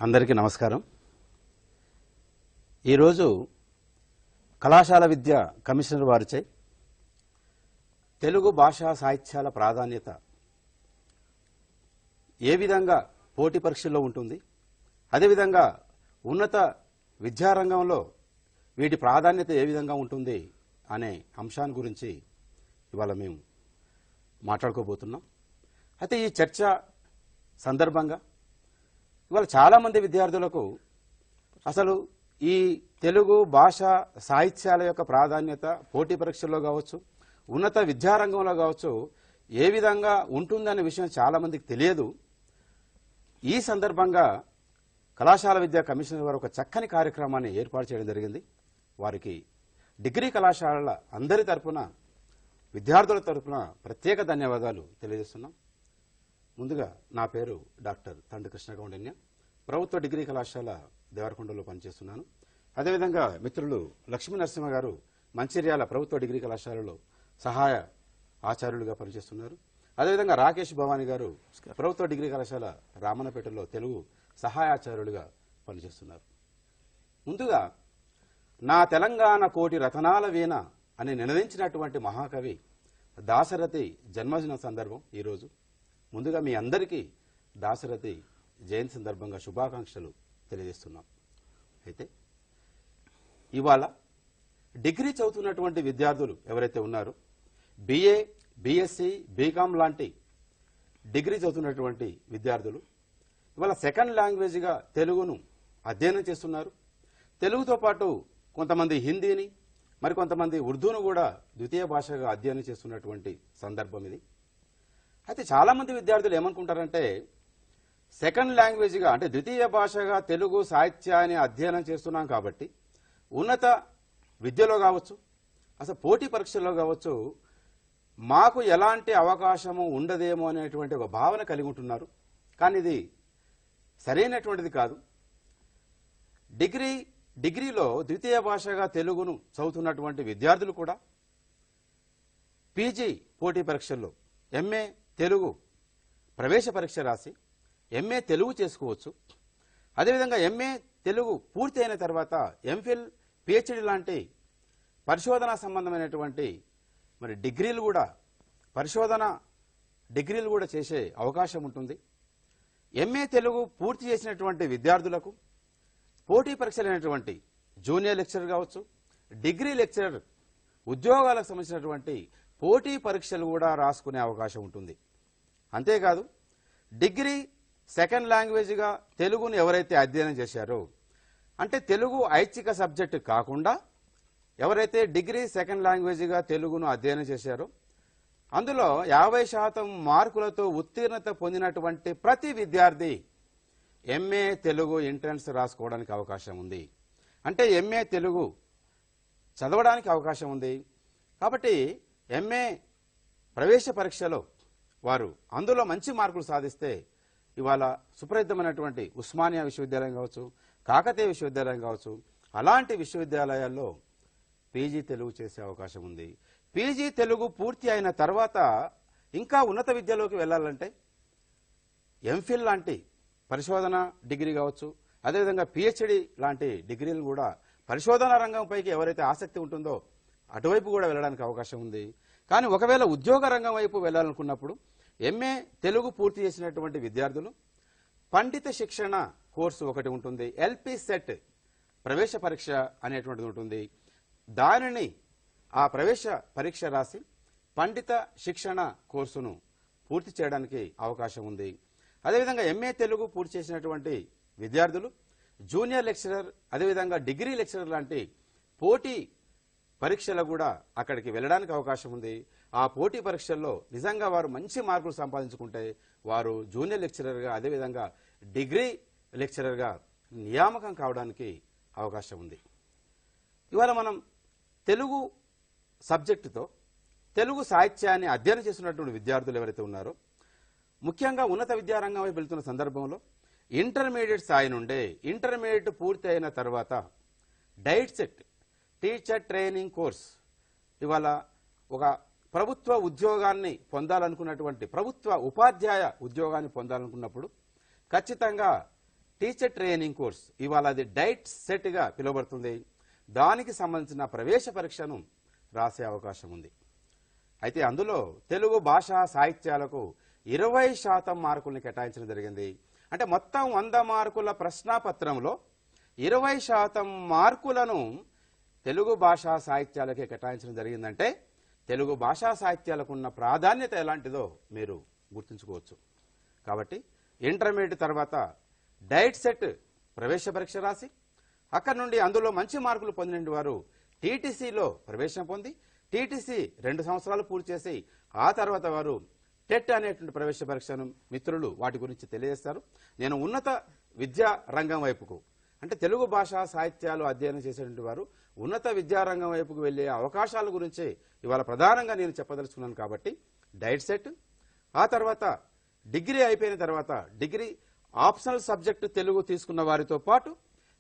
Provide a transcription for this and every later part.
అందరికీ నమస్కారం. ఈరోజు కళాశాల విద్య కమిషనర్ వారిచే తెలుగు భాషా సాహిత్యాల ప్రాధాన్యత ఏ విధంగా పోటీ పరీక్షల్లో ఉంటుంది, అదేవిధంగా ఉన్నత విద్యారంగంలో వీటి ప్రాధాన్యత ఏ విధంగా ఉంటుంది అనే అంశాన్ని గురించి ఇవాళ మేము మాట్లాడుకోబోతున్నాం. అయితే ఈ చర్చ సందర్భంగా ఇవాళ చాలామంది విద్యార్థులకు అసలు ఈ తెలుగు భాష సాహిత్యాల యొక్క ప్రాధాన్యత పోటీ పరీక్షల్లో కావచ్చు, ఉన్నత విద్యారంగంలో కావచ్చు ఏ విధంగా ఉంటుందనే విషయం చాలామందికి తెలియదు. ఈ సందర్భంగా కళాశాల విద్యా కమిషనర్ వారు ఒక చక్కని కార్యక్రమాన్ని ఏర్పాటు చేయడం జరిగింది. వారికి డిగ్రీ కళాశాలల అందరి తరఫున, విద్యార్థుల తరఫున ప్రత్యేక ధన్యవాదాలు తెలియజేస్తున్నాం. ముందుగా నా పేరు డాక్టర్ తండ్రి కృష్ణగౌండన్య, ప్రభుత్వ డిగ్రీ కళాశాల దేవరకొండలో పనిచేస్తున్నాను. అదేవిధంగా మిత్రులు లక్ష్మీ నరసింహ గారు మంచిర్యాల ప్రభుత్వ డిగ్రీ కళాశాలలో సహాయ ఆచార్యులుగా పనిచేస్తున్నారు. అదేవిధంగా రాకేష్ భవానీ గారు ప్రభుత్వ డిగ్రీ కళాశాల రామన్నపేటలో తెలుగు సహాయ ఆచార్యులుగా పనిచేస్తున్నారు. ముందుగా నా తెలంగాణ కోటి రతనాల వీణ అని నినదించినటువంటి మహాకవి దాశరథి జన్మదిన సందర్భం ఈరోజు. ముందుగా మీ అందరికీ దాశరథి జయంతి సందర్భంగా శుభాకాంక్షలు తెలియజేస్తున్నాం. అయితే ఇవాళ డిగ్రీ చదువుతున్నటువంటి విద్యార్థులు ఎవరైతే ఉన్నారో, బిఏ, బిఎస్సి, బీకామ్ లాంటి డిగ్రీ చదువుతున్నటువంటి విద్యార్థులు ఇవాళ సెకండ్ లాంగ్వేజ్గా తెలుగును అధ్యయనం చేస్తున్నారు. తెలుగుతో పాటు కొంతమంది హిందీని, మరికొంతమంది ఉర్దూను కూడా ద్వితీయ భాషగా అధ్యయనం చేస్తున్నటువంటి సందర్భం ఇది. అయితే చాలామంది విద్యార్థులు ఏమనుకుంటారంటే, సెకండ్ లాంగ్వేజ్గా అంటే ద్వితీయ భాషగా తెలుగు సాహిత్యాన్ని అధ్యయనం చేస్తున్నాం కాబట్టి ఉన్నత విద్యలో కావచ్చు, అసలు పోటీ పరీక్షల్లో కావచ్చు మాకు ఎలాంటి అవకాశము ఉండదేమో అనేటువంటి ఒక భావన కలిగి ఉంటున్నారు. కానీ ఇది సరైనటువంటిది కాదు. డిగ్రీలో ద్వితీయ భాషగా తెలుగును చదువుతున్నటువంటి విద్యార్థులు కూడా పీజీ పోటీ పరీక్షల్లో ఎంఏ తెలుగు ప్రవేశ పరీక్ష రాసి ఎంఏ తెలుగు చేసుకోవచ్చు. అదేవిధంగా ఎంఏ తెలుగు పూర్తి అయిన తర్వాత ఎంఫిల్, పిహెచ్డి లాంటి పరిశోధన సంబంధమైనటువంటి డిగ్రీలు కూడా, పరిశోధన డిగ్రీలు కూడా చేసే అవకాశం ఉంటుంది. ఎంఏ తెలుగు పూర్తి చేసినటువంటి విద్యార్థులకు పోటీ పరీక్షలైనటువంటి జూనియర్ లెక్చరర్ కావచ్చు, డిగ్రీ లెక్చరర్ ఉద్యోగాలకు సంబంధించినటువంటి పోటీ పరీక్షలు కూడా రాసుకునే అవకాశం ఉంటుంది. అంతేకాదు, డిగ్రీ సెకండ్ లాంగ్వేజ్గా తెలుగును ఎవరైతే అధ్యయనం చేశారో, అంటే తెలుగు ఐచ్ఛిక సబ్జెక్టు కాకుండా ఎవరైతే డిగ్రీ సెకండ్ లాంగ్వేజ్గా తెలుగును అధ్యయనం చేశారో అందులో 50% మార్కులతో ఉత్తీర్ణత పొందినటువంటి ప్రతి విద్యార్థి ఎంఏ తెలుగు ఎంట్రన్స్ రాసుకోవడానికి అవకాశం ఉంది. అంటే ఎంఏ తెలుగు చదవడానికి అవకాశం ఉంది. కాబట్టి ఎంఏ ప్రవేశ పరీక్షలో వారు అందులో మంచి మార్కులు సాధిస్తే ఇవాళ సుప్రసిద్ధమైనటువంటి ఉస్మానియా విశ్వవిద్యాలయం కావచ్చు, కాకతీయ విశ్వవిద్యాలయం కావచ్చు, అలాంటి విశ్వవిద్యాలయాల్లో పీజీ తెలుగు చేసే అవకాశం ఉంది. పీజీ తెలుగు పూర్తి అయిన తర్వాత ఇంకా ఉన్నత విద్యలోకి వెళ్ళాలంటే ఎంఫిల్ లాంటి పరిశోధన డిగ్రీ కావచ్చు, అదేవిధంగా పిహెచ్డి లాంటి డిగ్రీలు కూడా పరిశోధనా రంగంపైకి ఎవరైతే ఆసక్తి ఉంటుందో అటువైపు కూడా వెళ్ళడానికి అవకాశం ఉంది. కానీ ఒకవేళ ఉద్యోగ రంగం వైపు వెళ్ళాలనుకున్నప్పుడు ఎంఏ తెలుగు పూర్తి చేసినటువంటి విద్యార్థులు పండిత శిక్షణ కోర్సు ఒకటి ఉంటుంది, ఎల్పి సెట్ ప్రవేశ పరీక్ష అనేటువంటిది ఉంటుంది. దానిని ఆ ప్రవేశ పరీక్ష రాసి పండిత శిక్షణ కోర్సును పూర్తి చేయడానికి అవకాశం ఉంది. అదేవిధంగా ఎంఏ తెలుగు పూర్తి చేసినటువంటి విద్యార్థులు జూనియర్ లెక్చరర్, అదేవిధంగా డిగ్రీ లెక్చరర్ లాంటి పోటీ పరీక్షలు కూడా అక్కడికి వెళ్ళడానికి అవకాశం ఉంది. ఆ పోటీ పరీక్షల్లో నిజంగా వారు మంచి మార్కులు సంపాదించుకుంటే వారు జూనియర్ లెక్చరర్గా, అదేవిధంగా డిగ్రీ లెక్చరర్గా నియామకం కావడానికి అవకాశం ఉంది. ఇవాళ మనం తెలుగు సబ్జెక్టుతో తెలుగు సాహిత్యాన్ని అధ్యయనం చేస్తున్నటువంటి విద్యార్థులు ఎవరైతే ఉన్నారో, ముఖ్యంగా ఉన్నత విద్యారంగం వైపు వెళ్తున్న సందర్భంలో ఇంటర్మీడియట్ స్థాయి నుండే ఇంటర్మీడియట్ పూర్తి అయిన తర్వాత diet set teacher training course, ఇవాళ ఒక ప్రభుత్వ ఉద్యోగాన్ని పొందాలనుకున్నటువంటి, ప్రభుత్వ ఉపాధ్యాయ ఉద్యోగాన్ని పొందాలనుకున్నప్పుడు ఖచ్చితంగా టీచర్ ట్రైనింగ్ కోర్స్, ఇవాళ అది డైట్ సెట్గా పిలువబడుతుంది. దానికి సంబంధించిన ప్రవేశ పరీక్షను రాసే అవకాశం ఉంది. అయితే అందులో తెలుగు భాషా సాహిత్యాలకు 20% మార్కుల్ని కేటాయించడం జరిగింది. అంటే మొత్తం 100 మార్కుల ప్రశ్నాపత్రంలో 20% మార్కులను తెలుగు భాషా సాహిత్యాలకే కేటాయించడం జరిగిందంటే తెలుగు భాషా సాహిత్యాలకు ఉన్న ప్రాధాన్యత ఎలాంటిదో మీరు గుర్తుంచుకోవచ్చు. కాబట్టి ఇంటర్మీడియట్ తర్వాత డైట్ సెట్ ప్రవేశ పరీక్ష రాసి అక్కడ నుండి అందులో మంచి మార్కులు పొందిన వారు టీటీసీలో ప్రవేశం పొంది టీటీసీ 2 సంవత్సరాలు పూర్తి చేసి ఆ తర్వాత వారు టెట్ అనేటువంటి ప్రవేశ పరీక్షను మిత్రులు వాటి గురించి తెలియజేస్తారు. నేను ఉన్నత విద్యా రంగం వైపుకు అంటే తెలుగు భాషా సాహిత్యాలు అధ్యయనం చేసేటువంటి వారు ఉన్నత విద్యారంగం వైపుకు వెళ్లే అవకాశాల గురించి ఇవాళ ప్రధానంగా నేను చెప్పదలుచుకున్నాను. కాబట్టి డైట్ సెట్, ఆ తర్వాత డిగ్రీ అయిపోయిన తర్వాత డిగ్రీ ఆప్షనల్ సబ్జెక్టు తెలుగు తీసుకున్న వారితో పాటు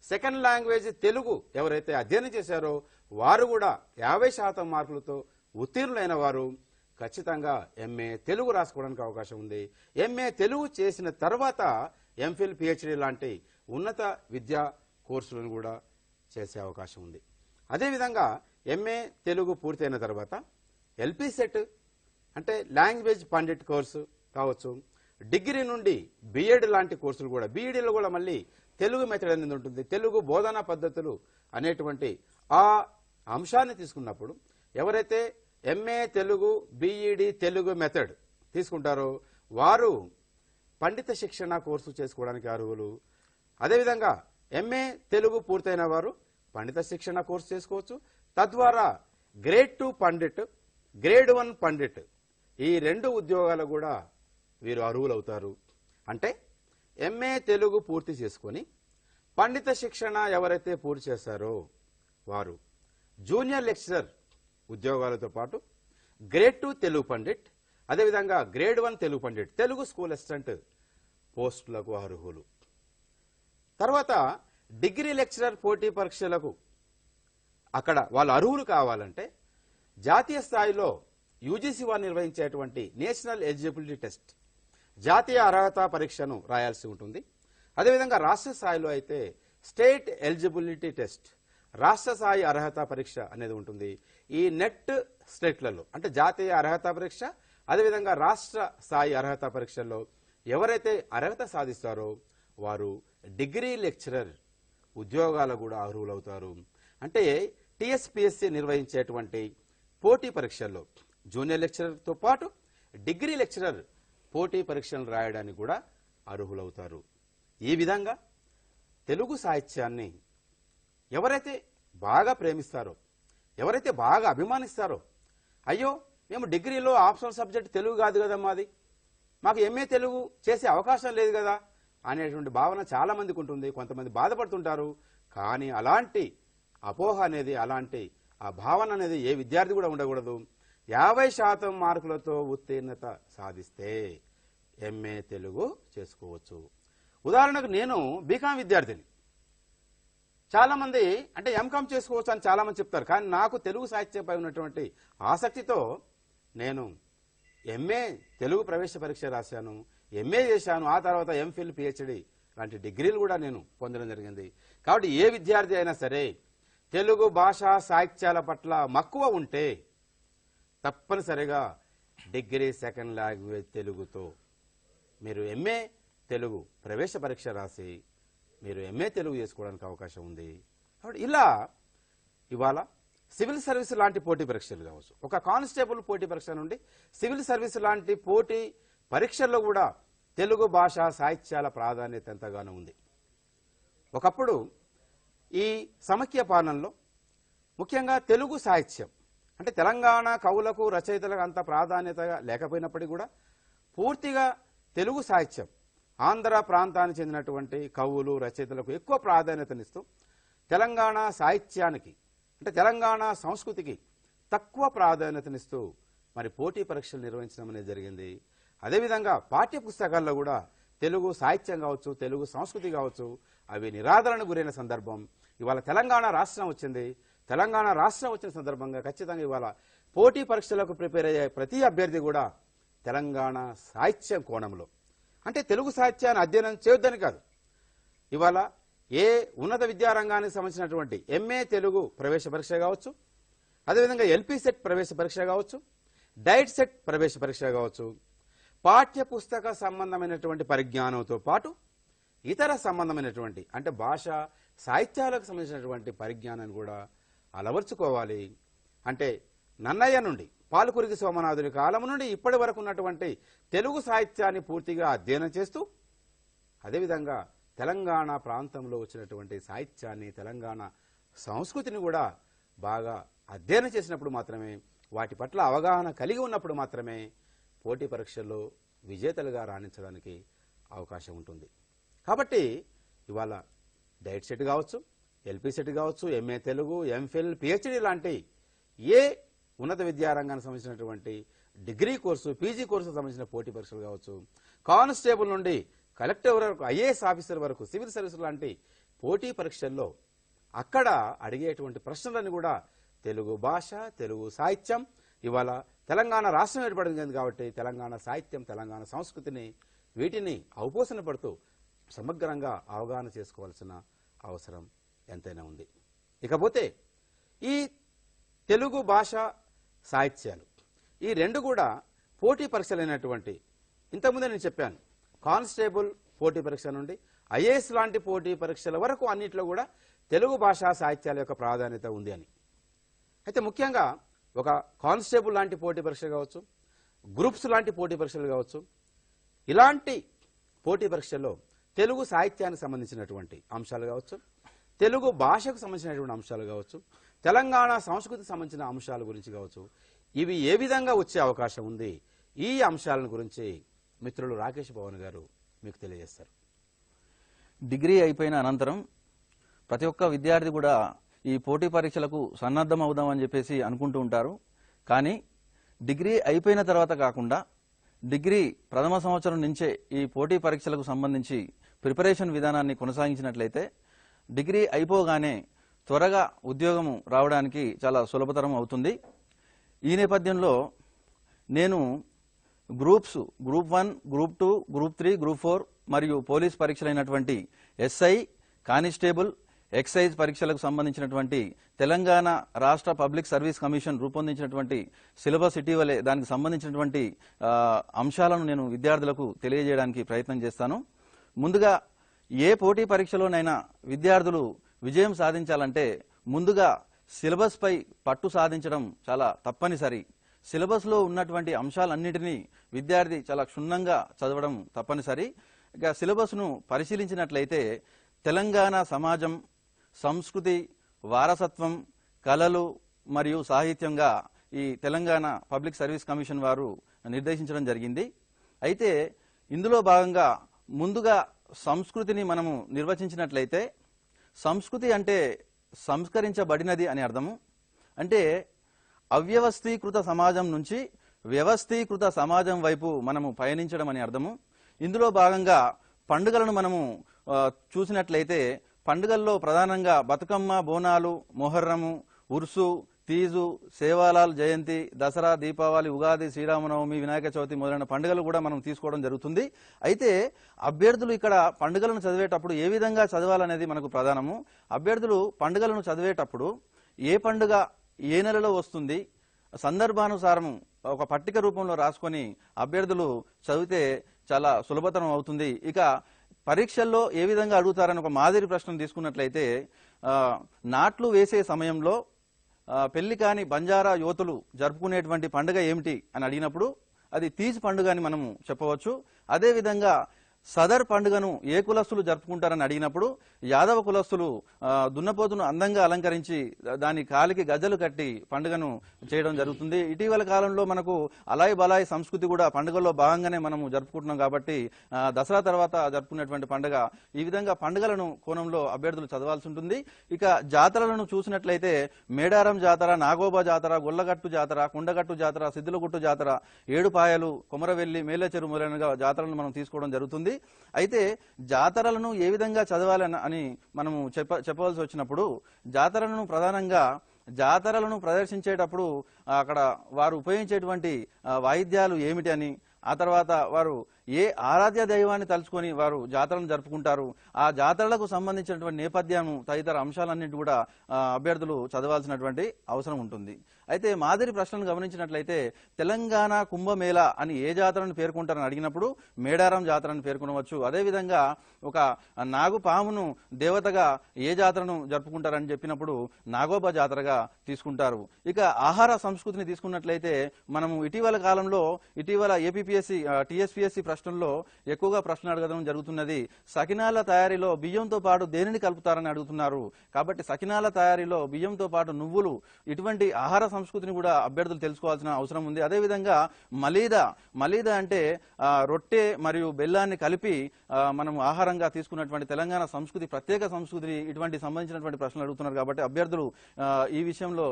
సెకండ్ లాంగ్వేజ్ తెలుగు ఎవరైతే అధ్యయనం చేశారో వారు కూడా 50% మార్కులతో ఉత్తీర్ణులైన వారు ఖచ్చితంగా ఎంఏ తెలుగు రాసుకోవడానికి అవకాశం ఉంది. ఎంఏ తెలుగు చేసిన తర్వాత ఎంఫిల్ పిహెచ్డి లాంటి ఉన్నత విద్యా కోర్సులను కూడా చేసే అవకాశం ఉంది. అదేవిధంగా ఎంఏ తెలుగు పూర్తయిన తర్వాత ఎల్పి సెట్ అంటే లాంగ్వేజ్ పండిట్ కోర్సు కావచ్చు, డిగ్రీ నుండి బిఎడ్ లాంటి కోర్సులు కూడా, బిఈడీలో కూడా మళ్ళీ తెలుగు మెథడ్ అనేది ఉంటుంది. తెలుగు బోధనా పద్ధతులు అనేటువంటి ఆ అంశాన్ని తీసుకున్నప్పుడు ఎవరైతే MA Telugu B Ed Telugu method తీసుకుంటారో వారు పండిత శిక్షణ కోర్సు చేసుకోవడానికి అర్హులు. అదేవిధంగా ఎంఏ తెలుగు పూర్తయిన వారు పండిత శిక్షణ కోర్సు చేసుకోవచ్చు. తద్వారా గ్రేడ్ 2 పండిట్, గ్రేడ్ 1 పండిట్ ఈ 2 ఉద్యోగాలు కూడా వీరు అర్హులవుతారు. అంటే ఎంఏ తెలుగు పూర్తి చేసుకొని పండిత శిక్షణ ఎవరైతే పూర్తి చేస్తారో వారు జూనియర్ లెక్చరర్ ఉద్యోగాలతో పాటు గ్రేడ్ 2 తెలుగు పండిట్, అదేవిధంగా grade 1 Telugu Pandit, Telugu school assistant పోస్టులకు అర్హులు. తర్వాత డిగ్రీ లెక్చరర్ పోటీ పరీక్షలకు అక్కడ వాళ్ళు అర్హులు కావాలంటే జాతీయ స్థాయిలో యూజీసీ వారు నిర్వహించేటువంటి నేషనల్ ఎలిజిబిలిటీ టెస్ట్, జాతీయ అర్హత పరీక్షను రాయాల్సి ఉంటుంది. అదేవిధంగా రాష్ట్ర స్థాయిలో అయితే స్టేట్ ఎలిజిబిలిటీ టెస్ట్, రాష్ట్ర స్థాయి అర్హత పరీక్ష అనేది ఉంటుంది. ఈ నెట్ స్టేట్లలో అంటే జాతీయ అర్హత పరీక్ష, అదేవిధంగా రాష్ట్ర స్థాయి అర్హత పరీక్షల్లో ఎవరైతే అర్హత సాధిస్తారో వారు డిగ్రీ లెక్చరర్ ఉద్యోగాలు కూడా అర్హులవుతారు. అంటే టీఎస్పీఎస్సీ నిర్వహించేటువంటి పోటీ పరీక్షల్లో జూనియర్ లెక్చరర్తో పాటు డిగ్రీ లెక్చరర్ పోటీ పరీక్షలు రాయడానికి కూడా అర్హులవుతారు. ఈ విధంగా తెలుగు సాహిత్యాన్ని ఎవరైతే బాగా ప్రేమిస్తారో, ఎవరైతే బాగా అభిమానిస్తారో, అయ్యో మేము డిగ్రీలో ఆప్షనల్ సబ్జెక్ట్ తెలుగు కాదు కదా మాది, మాకు ఎంఏ తెలుగు చేసే అవకాశం లేదు కదా అనేటువంటి భావన చాలా మందికి ఉంటుంది. కొంతమంది బాధపడుతుంటారు. కానీ అలాంటి అపోహ అనేది, అలాంటి ఆ భావన అనేది ఏ విద్యార్థి కూడా ఉండకూడదు. 50% మార్కులతో ఉత్తీర్ణత సాధిస్తే ఎంఏ తెలుగు చేసుకోవచ్చు. ఉదాహరణకు నేను బీకాం విద్యార్థిని. చాలామంది అంటే ఎంకామ్ చేసుకోవచ్చు అని చాలామంది చెప్తారు. కానీ నాకు తెలుగు సాహిత్యంపై ఉన్నటువంటి ఆసక్తితో నేను ఎంఏ తెలుగు ప్రవేశ పరీక్ష రాశాను, ఎంఏ చేశాను. ఆ తర్వాత ఎంఫిల్ పిహెచ్డి లాంటి డిగ్రీలు కూడా నేను పొందడం జరిగింది. కాబట్టి ఏ విద్యార్థి అయినా సరే తెలుగు భాషా సాహిత్యాల పట్ల మక్కువ ఉంటే తప్పనిసరిగా డిగ్రీ సెకండ్ లాంగ్వేజ్ తెలుగుతో మీరు ఎంఏ తెలుగు ప్రవేశ పరీక్ష రాసి మీరు ఎంఏ తెలుగు చేసుకోవడానికి అవకాశం ఉంది. కాబట్టి ఇలా ఇవాళ సివిల్ సర్వీస్ లాంటి పోటీ పరీక్షలు కావచ్చు, ఒక కానిస్టేబుల్ పోటీ పరీక్ష నుండి సివిల్ సర్వీస్ లాంటి పోటీ పరీక్షల్లో కూడా తెలుగు భాషా సాహిత్యాల ప్రాధాన్యత ఎంతగానో ఉంది. ఒకప్పుడు ఈ సమైక్య పాలనలో ముఖ్యంగా తెలుగు సాహిత్యం అంటే తెలంగాణ కవులకు రచయితలకు అంత ప్రాధాన్యతగా లేకపోయినప్పటికీ కూడా పూర్తిగా తెలుగు సాహిత్యం ఆంధ్ర ప్రాంతానికి చెందినటువంటి కవులు రచయితలకు ఎక్కువ ప్రాధాన్యతనిస్తూ తెలంగాణ సాహిత్యానికి అంటే తెలంగాణ సంస్కృతికి తక్కువ ప్రాధాన్యతనిస్తూ మరి పోటీ పరీక్షలు నిర్వహించడం అనేది జరిగింది. అదేవిధంగా పాఠ్య పుస్తకాల్లో కూడా తెలుగు సాహిత్యం కావచ్చు, తెలుగు సంస్కృతి కావచ్చు, అవి నిరాదరణకు గురైన సందర్భం. ఇవాళ తెలంగాణ రాష్ట్రం వచ్చింది. తెలంగాణ రాష్ట్రం వచ్చిన సందర్భంగా ఖచ్చితంగా ఇవాళ పోటీ పరీక్షలకు ప్రిపేర్ అయ్యే ప్రతి అభ్యర్థి కూడా తెలంగాణ సాహిత్యం కోణంలో అంటే తెలుగు సాహిత్యాన్ని అధ్యయనం చేయొద్దని కాదు. ఇవాళ ఏ ఉన్నత విద్యారంగానికి సంబంధించినటువంటి ఎంఏ తెలుగు ప్రవేశ పరీక్ష కావచ్చు, అదేవిధంగా ఎల్పీ సెట్ ప్రవేశ పరీక్ష కావచ్చు, డైట్ సెట్ ప్రవేశ పరీక్ష కావచ్చు, పాఠ్య పుస్తక సంబంధమైనటువంటి పరిజ్ఞానంతో పాటు ఇతర సంబంధమైనటువంటి అంటే భాష సాహిత్యాలకు సంబంధించినటువంటి పరిజ్ఞానాన్ని కూడా అలవర్చుకోవాలి. అంటే నన్నయ్య నుండి పాలకురికి సోమనాథుని కాలం నుండి ఇప్పటి వరకు ఉన్నటువంటి తెలుగు సాహిత్యాన్ని పూర్తిగా అధ్యయనం చేస్తూ, అదేవిధంగా తెలంగాణ ప్రాంతంలో వచ్చినటువంటి సాహిత్యాన్ని, తెలంగాణ సంస్కృతిని కూడా బాగా అధ్యయనం చేసినప్పుడు మాత్రమే, వాటి పట్ల అవగాహన కలిగి ఉన్నప్పుడు మాత్రమే పోటీ పరీక్షల్లో విజేతలుగా రాణించడానికి అవకాశం ఉంటుంది. కాబట్టి ఇవాళ డైట్ సెట్ కావచ్చు, ఎల్పీ సెట్ కావచ్చు, ఎంఏ తెలుగు, ఎంఫిల్, పిహెచ్డి లాంటి ఏ ఉన్నత విద్యారంగానికి సంబంధించినటువంటి డిగ్రీ కోర్సు, పీజీ కోర్సుకు సంబంధించిన పోటీ పరీక్షలు కావచ్చు, కానిస్టేబుల్ నుండి కలెక్టర్ వరకు, ఐఏఎస్ ఆఫీసర్ వరకు, సివిల్ సర్వీస్ లాంటి పోటీ పరీక్షల్లో అక్కడ అడిగేటువంటి ప్రశ్నలన్నీ కూడా తెలుగు భాష, తెలుగు సాహిత్యం, ఇవాళ తెలంగాణ రాష్ట్రం ఏర్పడింది కాబట్టి తెలంగాణ సాహిత్యం, తెలంగాణ సంస్కృతిని వీటిని అవపోసన పడుతూ సమగ్రంగా అవగాహన చేసుకోవాల్సిన అవసరం ఎంతైనా ఉంది. ఇకపోతే ఈ తెలుగు భాష సాహిత్యాలు ఈ రెండు కూడా పోటీ పరీక్షలైనటువంటి, ఇంతకుముందే నేను చెప్పాను, కానిస్టేబుల్ పోటీ పరీక్ష నుండి ఐఏఎస్ లాంటి పోటీ పరీక్షల వరకు అన్నింటిలో కూడా తెలుగు భాషా సాహిత్యాల యొక్క ప్రాధాన్యత ఉంది అని. అయితే ముఖ్యంగా ఒక కానిస్టేబుల్ లాంటి పోటీ పరీక్ష కావచ్చు, గ్రూప్స్ లాంటి పోటీ పరీక్షలు కావచ్చు, ఇలాంటి పోటీ పరీక్షల్లో తెలుగు సాహిత్యానికి సంబంధించినటువంటి అంశాలు కావచ్చు, తెలుగు భాషకు సంబంధించినటువంటి అంశాలు కావచ్చు, తెలంగాణ సంస్కృతికి సంబంధించిన అంశాల గురించి కావచ్చు, ఇవి ఏ విధంగా వచ్చే అవకాశం ఉంది, ఈ అంశాలను గురించి మిత్రులు రాకేష్ భవన్ గారు మీకు తెలియజేస్తారు. డిగ్రీ అయిపోయిన అనంతరం ప్రతి ఒక్క విద్యార్థి కూడా ఈ పోటీ పరీక్షలకు సన్నద్ధం అవుదామని చెప్పేసి అనుకుంటూ ఉంటారు. కానీ డిగ్రీ అయిపోయిన తర్వాత కాకుండా డిగ్రీ ప్రథమ సంవత్సరం నుంచే ఈ పోటీ పరీక్షలకు సంబంధించి ప్రిపరేషన్ విధానాన్ని కొనసాగించినట్లయితే డిగ్రీ అయిపోగానే త్వరగా ఉద్యోగం రావడానికి చాలా సులభతరం అవుతుంది. ఈ నేపథ్యంలో నేను groups group 1, group 2, group 3, group 4 మరియు పోలీస్ పరీక్షలైనటువంటి ఎస్ఐ, కానిస్టేబుల్, ఎక్సైజ్ పరీక్షలకు సంబంధించినటువంటి తెలంగాణ రాష్ట్ర పబ్లిక్ సర్వీస్ కమిషన్ రూపొందించినటువంటి సిలబస్ ఇటీవలే దానికి సంబంధించినటువంటి అంశాలను నేను విద్యార్థులకు తెలియజేయడానికి ప్రయత్నం చేస్తాను. ముందుగా ఏ పోటీ పరీక్షలోనైనా విద్యార్థులు విజయం సాధించాలంటే ముందుగా సిలబస్ పై పట్టు సాధించడం చాలా తప్పనిసరి. సిలబస్ లో ఉన్నటువంటి అంశాలన్నింటినీ విద్యార్థి చాలా క్షుణ్ణంగా చదవడం తప్పనిసరి. ఇక సిలబస్ ను పరిశీలించినట్లయితే తెలంగాణ సమాజం, సంస్కృతి, వారసత్వం, కళలు మరియు సాహిత్యంగా ఈ తెలంగాణ పబ్లిక్ సర్వీస్ కమిషన్ వారు నిర్దేశించడం జరిగింది. అయితే ఇందులో భాగంగా ముందుగా సంస్కృతిని మనము నిర్వచించినట్లయితే సంస్కృతి అంటే సంస్కరించబడినది అని అర్థము. అంటే అవ్యవస్థీకృత సమాజం నుంచి వ్యవస్థీకృత సమాజం వైపు మనము పయనించడం అని అర్థము. ఇందులో భాగంగా పండుగలను మనము చూసినట్లయితే పండుగల్లో ప్రధానంగా బతుకమ్మ, బోనాలు, మొహర్రము, ఉర్సు, తీజు, సేవాలాల్ జయంతి, దసరా, దీపావళి, ఉగాది, శ్రీరామనవమి, వినాయక చవితి మొదలైన పండుగలు కూడా మనం తీసుకోవడం జరుగుతుంది. అయితే అభ్యర్థులు ఇక్కడ పండుగలను చదివేటప్పుడు ఏ విధంగా చదవాలనేది మనకు ప్రధానము. అభ్యర్థులు పండుగలను చదివేటప్పుడు ఏ పండుగ ఏ నెలలో వస్తుంది సందర్భానుసారం ఒక పట్టిక రూపంలో రాసుకొని అభ్యర్థులు చదివితే చాలా సులభతరం అవుతుంది. ఇక పరీక్షల్లో ఏ విధంగా అడుగుతారని ఒక మాదిరి ప్రశ్న తీసుకున్నట్లయితే నాట్లు వేసే సమయంలో పెళ్లి కాని బంజారా యువతులు జరుపుకునేటువంటి పండుగ ఏమిటి అని అడిగినప్పుడు అది తీజ్ పండుగ అని మనము చెప్పవచ్చు. అదేవిధంగా సదర్ పండుగను ఏ కులస్తులు జరుపుకుంటారని అడిగినప్పుడు యాదవ కులస్తులు దున్నపోతును అందంగా అలంకరించి దాని కాలికి గజ్జలు కట్టి పండుగను చేయడం జరుగుతుంది. ఇటీవల కాలంలో మనకు అలాయ్ బలాయ్ సంస్కృతి కూడా పండుగల్లో భాగంగానే మనము జరుపుకుంటున్నాం కాబట్టి దసరా తర్వాత జరుపుకునేటువంటి పండుగ. ఈ విధంగా పండుగలను కోణంలో అభ్యర్థులు చదవాల్సి ఉంటుంది. ఇక జాతరలను చూసినట్లయితే మేడారం జాతర, నాగోబా జాతర, గొల్లగట్టు జాతర, కొండగట్టు జాతర, సిద్దులగుట్టు జాతర, ఏడుపాయలు, కొమరవెల్లి, మేలేచెరు మొదలైన జాతరలను మనం తీసుకోవడం జరుగుతుంది. అయితే జాతరలను ఏ విధంగా చదవాలని అని మనము చెప్పవలసి వచ్చినప్పుడు జాతరలను ప్రధానంగా జాతరలను ప్రదర్శించేటప్పుడు అక్కడ వారు ఉపయోగించేటువంటి వాయిద్యాలు ఏమిటి అని, ఆ తర్వాత వారు ఏ ఆరాధ్య దైవాన్ని తలుచుకొని వారు జాతరలను జరుపుకుంటారు, ఆ జాతరలకు సంబంధించినటువంటి నేపథ్యం తదితర అంశాలన్నింటి కూడా అభ్యర్థులు చదవాల్సినటువంటి అవసరం ఉంటుంది. అయితే మాదిరి ప్రశ్నలు గమనించినట్లయితే తెలంగాణ కుంభమేళ అని ఏ జాతరను పేర్కొంటారని అడిగినప్పుడు మేడారం జాతరను పేర్కొనవచ్చు. అదేవిధంగా ఒక నాగుపామును దేవతగా ఏ జాతరను జరుపుకుంటారని చెప్పినప్పుడు నాగోబా జాతరగా తీసుకుంటారు. ఇక ఆహార సంస్కృతిని తీసుకున్నట్లయితే మనము ఇటీవల ఏపీపీఎస్సీ టీఎస్పీఎస్సీ ప్రశ్నల్లో ఎక్కువగా ప్రశ్నలు అడగడం జరుగుతున్నది. సకినాల తయారీలో బియ్యంతో పాటు దేనిని కలుపుతారని అడుగుతున్నారు. కాబట్టి సకినాల తయారీలో బియ్యంతో పాటు నువ్వులు, ఇటువంటి ఆహార సంస్కృతిని కూడా అభ్యర్థులు తెలుసుకోవాల్సిన అవసరం ఉంది. అదేవిధంగా మలీదా అంటే రొట్టె మరియు బెల్లాన్ని కలిపి మనం ఆహారంగా తీసుకున్నటువంటి తెలంగాణ సంస్కృతి, ప్రత్యేక సంస్కృతిని ఇటువంటి సంబంధించినటువంటి ప్రశ్నలు అడుగుతున్నారు. కాబట్టి అభ్యర్థులు ఈ విషయంలో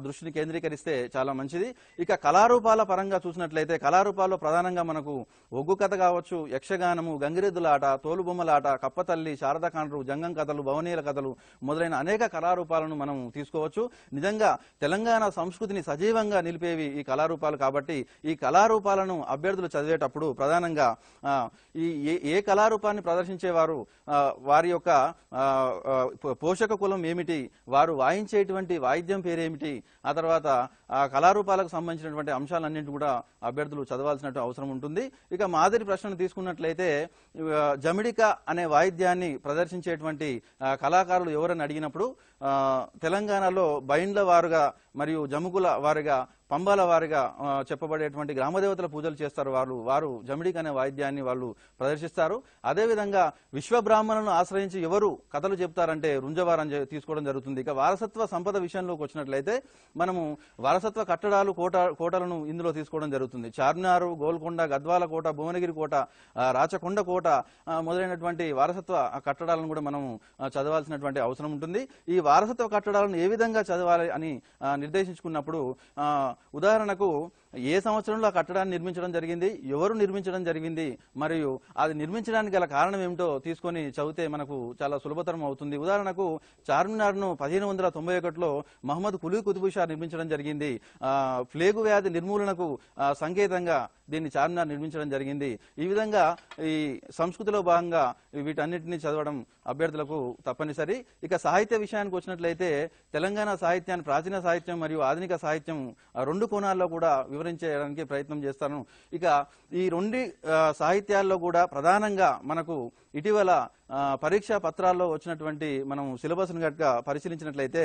దృష్టిని కేంద్రీకరిస్తే చాలా మంచిది. ఇక కళారూపాల పరంగా చూసినట్లయితే కళారూపాల్లో ప్రధానంగా మనకు ఒగ్గు కథ కావచ్చు, యక్షగానము, గంగిరెద్దులాట, తోలుబొమ్మలాట, కప్పతల్లి, శారదకాండ్రు, జంగం కథలు, భవనీయుల కథలు మొదలైన అనేక కళారూపాలను మనం తీసుకోవచ్చు. నిజంగా తెలంగాణ సంస్కృతిని సజీవంగా నిలిపేవి ఈ కళారూపాలు. కాబట్టి ఈ కళారూపాలను అభ్యర్థులు చదివేటప్పుడు ప్రధానంగా ఏ కళారూపాన్ని ప్రదర్శించేవారు, వారి యొక్క పోషక కులం ఏమిటి, వారు వాయించేటువంటి వాయిద్యం పేరేమిటి, ఆ తర్వాత ఆ కళారూపాలకు సంబంధించినటువంటి అంశాలన్నింటి కూడా అభ్యర్థులు చదవాల్సిన అవసరం ఉంటుంది. ఇక మాదిరి ప్రశ్నను తీసుకున్నట్లయితే జమిడిక అనే వాయిద్యాన్ని ప్రదర్శించేటువంటి కళాకారులు ఎవరని అడిగినప్పుడు తెలంగాణలో బైండ్ల వారుగా మరియు జముకుల వారిగా, పంబాల వారిగా చెప్పబడేటువంటి గ్రామదేవతల పూజలు చేస్తారు. వారు జమిడిక అనే వాయిద్యాన్ని వాళ్ళు ప్రదర్శిస్తారు. అదేవిధంగా విశ్వబ్రాహ్మణులను ఆశ్రయించి ఎవరు కథలు చెప్తారంటే రుంజవారని తీసుకోవడం జరుగుతుంది. ఇక వారసత్వ సంపద విషయంలోకి వచ్చినట్లయితే మనము వారసత్వ కట్టడాలు, కోటలను ఇందులో తీసుకోవడం జరుగుతుంది. చార్మినారు, గోల్కొండ, గద్వాల కోట, భువనగిరి కోట, రాచకొండ కోట మొదలైనటువంటి వారసత్వ కట్టడాలను కూడా మనము చదవాల్సినటువంటి అవసరం ఉంటుంది. ఈ వారసత్వ కట్టడాలను ఏ విధంగా చదవాలి అని నిర్దేశించుకున్నప్పుడు ఉదాహరణకు ఏ సంవత్సరంలో ఆ కట్టడాన్ని నిర్మించడం జరిగింది, ఎవరు నిర్మించడం జరిగింది, మరియు అది నిర్మించడానికి గల కారణం ఏమిటో తీసుకొని చదివితే మనకు చాలా సులభతరం అవుతుంది. ఉదాహరణకు చార్మినార్ను 1591లో మహమ్మద్ కులీ కుతుబ్ షా నిర్మించడం జరిగింది. ప్లేగు వ్యాధి నిర్మూలనకు సంకేతంగా దీన్ని చార్మినార్ నిర్మించడం జరిగింది. ఈ విధంగా ఈ సంస్కృతిలో భాగంగా వీటన్నిటిని చదవడం అభ్యర్థులకు తప్పనిసరి. ఇక సాహిత్య విషయానికి వచ్చినట్లయితే తెలంగాణ సాహిత్యాన్ని ప్రాచీన సాహిత్యం మరియు ఆధునిక సాహిత్యం రెండు కోణాల్లో కూడా వివరించడానికి ప్రయత్నం చేస్తాను. ఇక ఈ రెండు సాహిత్యాల్లో కూడా ప్రధానంగా మనకు ఇటీవల పరీక్షా పత్రాల్లో వచ్చినటువంటి మనం సిలబస్ను గట్టిగా పరిశీలించినట్లయితే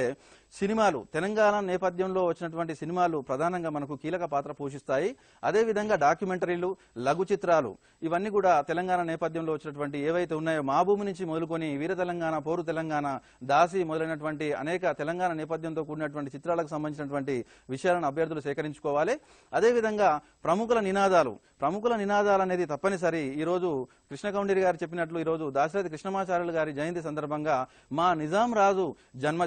సినిమాలు, తెలంగాణ నేపథ్యంలో వచ్చినటువంటి సినిమాలు ప్రధానంగా మనకు కీలక పాత్ర పోషిస్తాయి. అదేవిధంగా డాక్యుమెంటరీలు, లఘు చిత్రాలు, ఇవన్నీ కూడా తెలంగాణ నేపథ్యంలో వచ్చినటువంటి ఏవైతే ఉన్నాయో మా భూమి నుంచి మొదలుకొని వీర తెలంగాణ, పోరు తెలంగాణ, దాసి మొదలైనటువంటి అనేక తెలంగాణ నేపథ్యంతో కూడినటువంటి చిత్రాలకు సంబంధించినటువంటి విషయాలను అభ్యర్థులు సేకరించుకోవాలి. అదేవిధంగా ప్రముఖుల నినాదాలు అనేది తప్పనిసరి. ఈరోజు కృష్ణకౌండిరి గారు చెప్పినట్లు ఈరోజు దాశరథి కృష్ణమాచార్యులు గారి జయంతి సందర్భంగా మా నిజాం రాజు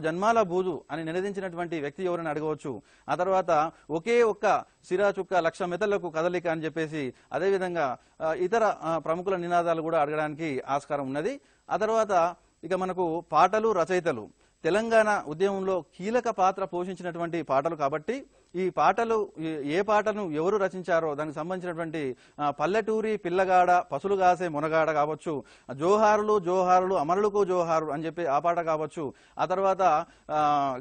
జన్మాల బూజు అని నినదించినటువంటి వ్యక్తి ఎవరని అడగవచ్చు. ఆ తర్వాత ఒకే ఒక్క సిరాచుక్క 1,00,000 మెతలకు కదలిక అని చెప్పేసి అదేవిధంగా ఇతర ప్రముఖుల నినాదాలు కూడా అడగడానికి ఆస్కారం ఉన్నది. ఆ తర్వాత ఇక మనకు పాటలు, రచయితలు తెలంగాణ ఉద్యమంలో కీలక పాత్ర పోషించినటువంటి పాటలు కాబట్టి ఈ పాటలు ఏ పాటను ఎవరు రచించారో దానికి సంబంధించినటువంటి పల్లెటూరి పిల్లగాడ పసులు కాసే మునగాడ కావచ్చు, జోహారులు జోహారులు అమరులకు జోహారు అని చెప్పి ఆ పాట కావచ్చు, ఆ తర్వాత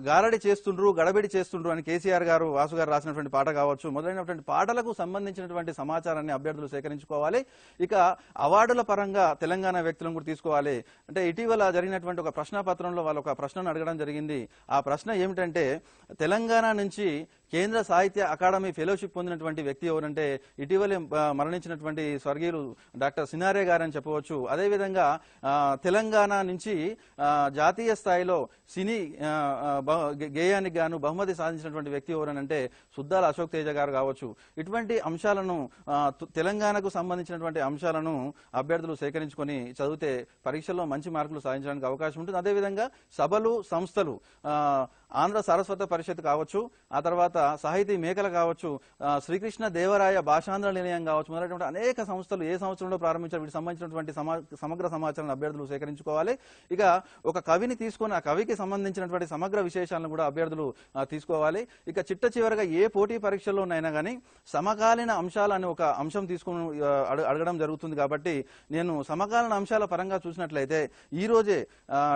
గారడి చేస్తుండ్రు గడబిడి చేస్తుండ్రు అని కేసీఆర్ గారు వాసు గారు రాసినటువంటి పాట కావచ్చు, మొదలైనటువంటి పాటలకు సంబంధించినటువంటి సమాచారాన్ని అభ్యర్థులు సేకరించుకోవాలి. ఇక అవార్డుల పరంగా తెలంగాణ వ్యక్తులను కూడా తీసుకోవాలి. అంటే ఇటీవల జరిగినటువంటి ఒక ప్రశ్నపత్రంలో వాళ్ళు ఒక ప్రశ్నను అడగడం జరిగింది. ఆ ప్రశ్న ఏమిటంటే తెలంగాణ నుంచి కేంద్ర సాహిత్య అకాడమీ ఫెలోషిప్ పొందినటువంటి వ్యక్తి ఎవరంటే ఇటీవలే మరణించినటువంటి స్వర్గీయులు డాక్టర్ సినారే గారని చెప్పవచ్చు. అదేవిధంగా తెలంగాణ నుంచి జాతీయ స్థాయిలో సినీ గేయానికి గాను బహుమతి సాధించినటువంటి వ్యక్తి ఎవరనంటే సుద్దాల అశోక్ తేజ గారు కావచ్చు. ఇటువంటి అంశాలను తెలంగాణకు సంబంధించినటువంటి అంశాలను అభ్యర్థులు సేకరించుకొని చదివితే పరీక్షల్లో మంచి మార్కులు సాధించడానికి అవకాశం ఉంటుంది. అదేవిధంగా సభలు సంస్థలు ఆంధ్ర సారస్వత పరిషత్ కావచ్చు, ఆ తర్వాత సాహితీ మేకల కావచ్చు, శ్రీకృష్ణ దేవరాయ భాషాంధ్ర నిలయం కావచ్చు, మొదలైనటువంటి అనేక సంస్థలు ఏ సంవత్సరంలో ప్రారంభించారు, వీటికి సంబంధించినటువంటి సమగ్ర సమాచారాన్ని అభ్యర్థులు సేకరించుకోవాలి. ఇక ఒక కవిని తీసుకొని ఆ కవికి సంబంధించినటువంటి సమగ్ర విశేషాలను కూడా అభ్యర్థులు తీసుకోవాలి. ఇక చిట్ట చివరిగా ఏ పోటీ పరీక్షల్లోనైనా కానీ సమకాలీన అంశాలు అనే ఒక అంశం తీసుకుని అడగడం జరుగుతుంది. కాబట్టి నేను సమకాలీన అంశాల పరంగా చూసినట్లయితే ఈ రోజే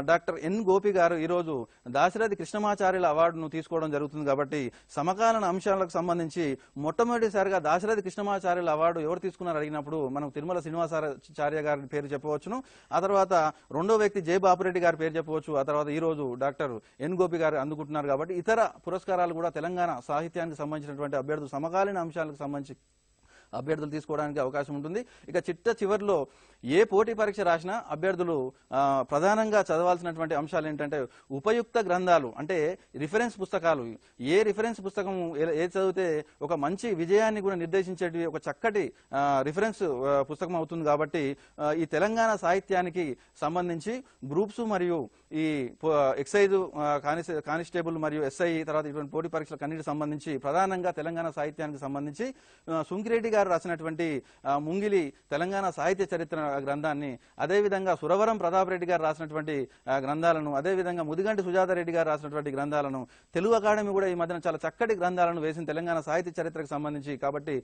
డాక్టర్ ఎన్ గోపి గారు ఈ రోజు దాశరథి కృష్ణమాచార్యుల అవార్డును తీసుకోవడం జరుగుతుంది. కాబట్టి సమకాలీన అంశాలకు సంబంధించి మొట్టమొదటిసారిగా దాశరథి కృష్ణమాచార్యుల అవార్డు ఎవరు తీసుకున్నారు అడిగినప్పుడు మనం తిరుమల శ్రీనివాసాచార్య గారి పేరు చెప్పవచ్చును. ఆ తర్వాత రెండో వ్యక్తి జే బాపురెడ్డి గారి పేరు చెప్పవచ్చు. ఆ తర్వాత ఈ రోజు డాక్టర్ ఎన్ గోపి గారు అందుకుంటున్నారు. కాబట్టి ఇతర పురస్కారాలు కూడా తెలంగాణ సాహిత్యానికి సంబంధించినటువంటి అభ్యర్థులు సమకాలీన అంశాలకు సంబంధించి అభ్యర్థులు తీసుకోవడానికి అవకాశం ఉంటుంది. ఇక చిట్ట చివరిలో ఏ పోటీ పరీక్ష రాసినా అభ్యర్థులు ప్రధానంగా చదవాల్సినటువంటి అంశాలు ఏంటంటే ఉపయుక్త గ్రంథాలు, అంటే రిఫరెన్స్ పుస్తకాలు. ఏ రిఫరెన్స్ పుస్తకం ఏ చదివితే ఒక మంచి విజయాన్ని కూడా నిర్దేశించేటి ఒక చక్కటి రిఫరెన్స్ పుస్తకం అవుతుంది. కాబట్టి ఈ తెలంగాణ సాహిత్యానికి సంబంధించి గ్రూప్స్ మరియు ఈ ఎక్సైజ్ కానిస్టేబుల్ మరియు ఎస్ఐ తర్వాత ఇటువంటి పోటీ పరీక్షలకు అన్నిటికి సంబంధించి ప్రధానంగా తెలంగాణ సాహిత్యానికి సంబంధించి సుంకిరెడ్డి గారు రాసినటువంటి ముంగిలి తెలంగాణ సాహిత్య చరిత్ర గ్రంథాన్ని, అదేవిధంగా సురవరం ప్రతాప్ రెడ్డి గారు రాసినటువంటి గ్రంథాలను, అదేవిధంగా ముదిగంటి సుజాత రెడ్డి గారు రాసినటువంటి గ్రంథాలను, తెలుగు అకాడమీ కూడా ఈ మధ్యన చాలా చక్కటి గ్రంథాలను వేసిన తెలంగాణ సాహిత్య చరిత్రకు సంబంధించి. కాబట్టి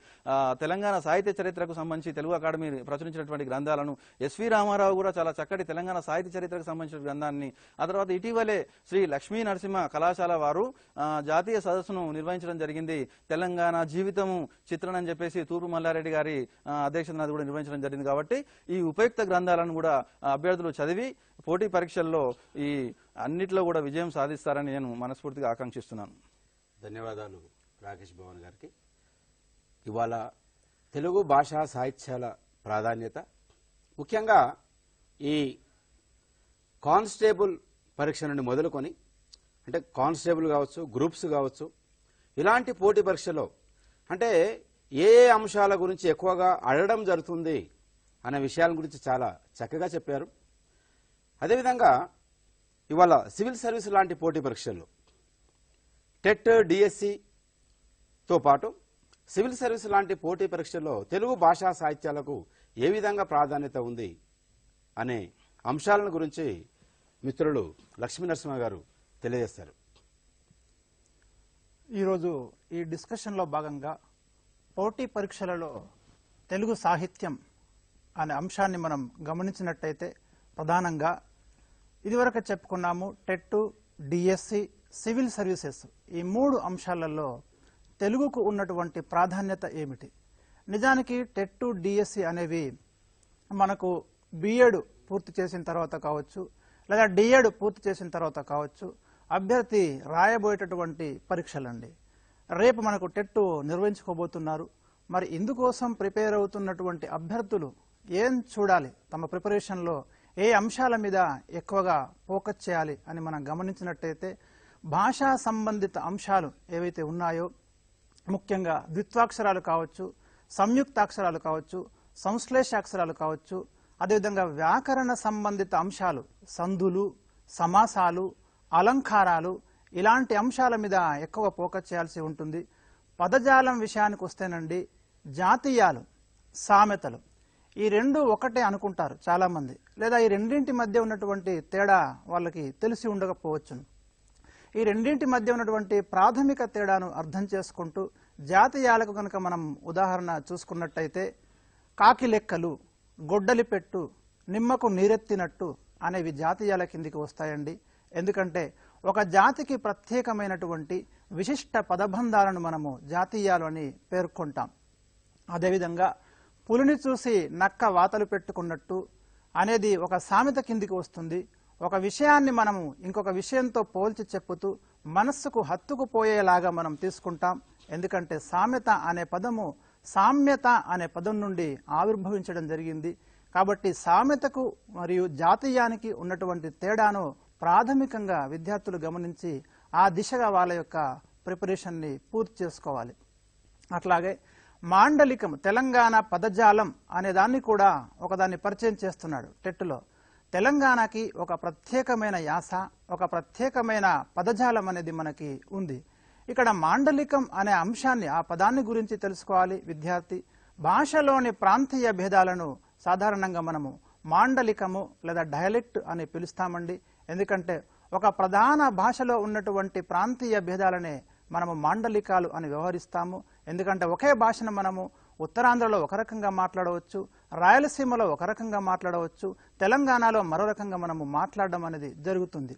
తెలంగాణ సాహిత్య చరిత్రకు సంబంధించి తెలుగు అకాడమీ ప్రచురించినటువంటి గ్రంథాలను, ఎస్వి రామారావు కూడా చాలా చక్కటి తెలంగాణ సాహిత్య చరిత్రకు సంబంధించిన గ్రంథాన్ని, ఆ తర్వాత ఇటీవలే శ్రీ లక్ష్మీ నరసింహ కళాశాల వారు జాతీయ సదస్సును నిర్వహించడం జరిగింది. తెలంగాణ జీవితము చిత్రణ అని చెప్పేసి తూర్పు మల్లారెడ్డి గారి అధ్యక్షతన కూడా నిర్వహించడం జరిగింది. కాబట్టి ఈ ఉపయుక్త గ్రంథాలను కూడా అభ్యర్థులు చదివి పోటీ పరీక్షల్లో ఈ అన్నిట్లో కూడా విజయం సాధిస్తారని నేను మనస్ఫూర్తిగా ఆకాంక్షిస్తున్నాను. ధన్యవాదాలు రాకేష్ భవన్ గారికి. ఇవాళ తెలుగు భాషా సాహిత్యాల ప్రాధాన్యత, ముఖ్యంగా ఈ కానిస్టేబుల్ పరీక్ష నుండి మొదలుకొని, అంటే కానిస్టేబుల్ కావచ్చు, గ్రూప్స్ కావచ్చు, ఇలాంటి పోటీ పరీక్షలో అంటే ఏ అంశాల గురించి ఎక్కువగా అడగడం జరుగుతుంది అనే విషయాల గురించి చాలా చక్కగా చెప్పారు. అదేవిధంగా ఇవాళ సివిల్ సర్వీస్ లాంటి పోటీ పరీక్షల్లో టెట్, డిఎస్సితో పాటు సివిల్ సర్వీస్ లాంటి పోటీ పరీక్షల్లో తెలుగు భాషా సాహిత్యాలకు ఏ విధంగా ప్రాధాన్యత ఉంది అనే అంశాలను గురించి మిత్రులు లక్ష్మీ నరసింహ గారు తెలియజేస్తారు. ఈరోజు ఈ డిస్కషన్లో భాగంగా పోటీ పరీక్షలలో తెలుగు సాహిత్యం అనే అంశాన్ని మనం గమనించినట్టయితే ప్రధానంగా ఇదివరకు చెప్పుకున్నాము టెట్, డిఎస్సి, సివిల్ సర్వీసెస్, ఈ 3 అంశాలలో తెలుగుకు ఉన్నటువంటి ప్రాధాన్యత ఏమిటి? నిజానికి టెట్, డిఎస్సి అనేవి మనకు బిఎడ్ పూర్తి చేసిన తర్వాత కావచ్చు, లేదా డిఎడ్ పూర్తి చేసిన తర్వాత కావచ్చు అభ్యర్థి రాయబోయేటటువంటి పరీక్షలండి. రేపు మనకు టెట్ నిర్వహించుకోబోతున్నారు. మరి ఇందుకోసం ప్రిపేర్ అవుతున్నటువంటి అభ్యర్థులు ఏం చూడాలి, తమ ప్రిపరేషన్లో ఏ అంశాల మీద ఎక్కువగా ఫోకస్ చేయాలి అని మనం గమనించినట్టయితే భాషా సంబంధిత అంశాలు ఏవైతే ఉన్నాయో, ముఖ్యంగా ద్విత్వాక్షరాలు కావచ్చు, సంయుక్తాక్షరాలు కావచ్చు, సంశ్లేషాక్షరాలు కావచ్చు, అదేవిధంగా వ్యాకరణ సంబంధిత అంశాలు, సందులు, సమాసాలు, అలంకారాలు, ఇలాంటి అంశాల మీద ఎక్కువ ఫోకస్ చేయాల్సి ఉంటుంది. పదజాలం విషయానికి వస్తేనండి జాతీయాలు, సామెతలు ఈ 2 ఒకటే అనుకుంటారు చాలామంది, లేదా ఈ రెండింటి మధ్య ఉన్నటువంటి తేడా వాళ్ళకి తెలిసి ఉండకపోవచ్చును. ఈ రెండింటి మధ్య ఉన్నటువంటి ప్రాథమిక తేడాను అర్థం చేసుకుంటూ జాతీయాలకు కనుక మనం ఉదాహరణ చూసుకున్నట్టయితే కాకి లెక్కలు, గొడ్డలి పెట్టు, నిమ్మకు నీరెత్తినట్టు అనేవి జాతీయాల కిందికి వస్తాయండి. ఎందుకంటే ఒక జాతికి ప్రత్యేకమైనటువంటి విశిష్ట పదబంధాలను మనము జాతీయాలు అని పేర్కొంటాం. అదేవిధంగా పులిని చూసి నక్క వాతలు పెట్టుకున్నట్టు అనేది ఒక సామెత కిందికి వస్తుంది. ఒక విషయాన్ని మనము ఇంకొక విషయంతో పోల్చి చెప్పుతూ మనస్సుకు హత్తుకుపోయేలాగా మనం తీసుకుంటాం. ఎందుకంటే సామెత అనే పదము సామ్యత అనే పదం నుండి ఆవిర్భవించడం జరిగింది. కాబట్టి సామెతకు మరియు జాతీయానికి ఉన్నటువంటి తేడాను ప్రాథమికంగా విద్యార్థులు గమనించి ఆ దిశగా వాళ్ళ యొక్క ప్రిపరేషన్ని పూర్తి చేసుకోవాలి. అట్లాగే మాండలికం, తెలంగాణ పదజాలం అనే దాన్ని కూడా ఒకదాన్ని పరిచయం చేస్తున్నాడు టెట్లో. తెలంగాణకి ఒక ప్రత్యేకమైన యాస, ఒక ప్రత్యేకమైన పదజాలం అనేది మనకి ఉంది. ఇక్కడ మాండలికం అనే అంశాన్ని, ఆ పదాన్ని గురించి తెలుసుకోవాలి విద్యార్థి. భాషలోని ప్రాంతీయ భేదాలను సాధారణంగా మనము మాండలికము లేదా డయలెక్ట్ అని పిలుస్తామండి. ఎందుకంటే ఒక ప్రధాన భాషలో ఉన్నటువంటి ప్రాంతీయ భేదాలనే మనము మాండలికాలు అని వ్యవహరిస్తాము. ఎందుకంటే ఒకే భాషను మనము ఉత్తరాంధ్రలో ఒక రకంగా మాట్లాడవచ్చు, రాయలసీమలో ఒక రకంగా మాట్లాడవచ్చు, తెలంగాణలో మరో రకంగా మనము మాట్లాడడం అనేది జరుగుతుంది.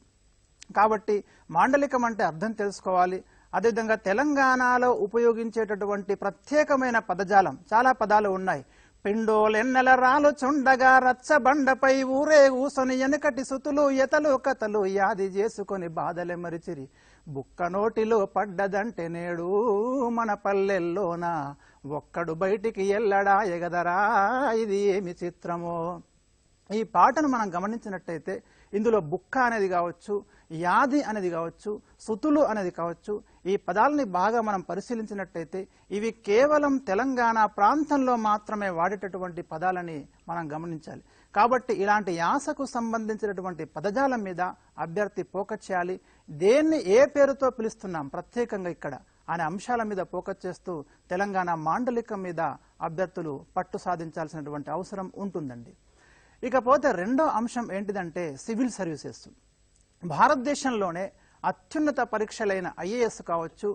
కాబట్టి మాండలికం అంటే అర్థం తెలుసుకోవాలి. అదేవిధంగా తెలంగాణలో ఉపయోగించేటటువంటి ప్రత్యేకమైన పదజాలం, చాలా పదాలు ఉన్నాయి. పిండోలెన్నెల రాలు చుండగా రచ్చబండపై ఊరే ఊసొని వెనుకటి సుతులు ఎతలు కథలు యాది చేసుకొని బాధలే మరిచిరి, బుక్క నోటిలో పడ్డదంటే నేడు మన పల్లెల్లోన ఒక్కడు బయటికి ఎల్లడా ఎగదరా, ఇది ఏమి చిత్రమో. ఈ పాటను మనం గమనించినట్టయితే ఇందులో బుక్క అనేది కావచ్చు, యాది అనేది కావచ్చు, సుతులు అనేది కావచ్చు, ఈ పదాలని బాగా మనం పరిశీలించినట్టయితే ఇవి కేవలం తెలంగాణ ప్రాంతంలో మాత్రమే వాడేటటువంటి పదాలని మనం గమనించాలి. కాబట్టి ఇలాంటి యాసకు సంబంధించినటువంటి పదజాలం మీద అభ్యర్థి ఫోకస్ చేయాలి. దేన్ని ఏ పేరుతో పిలుస్తున్నాం ప్రత్యేకంగా ఇక్కడ అనే అంశాల మీద ఫోకస్ చేస్తూ తెలంగాణ మాండలికం మీద అభ్యర్థులు పట్టు సాధించాల్సినటువంటి అవసరం ఉంటుందండి. ఇకపోతే రెండో అంశం ఏంటిదంటే సివిల్ సర్వీసెస్. భారతదేశంలోనే అత్యున్నత పరీక్షలైన ఐఏఎస్ కావచ్చు,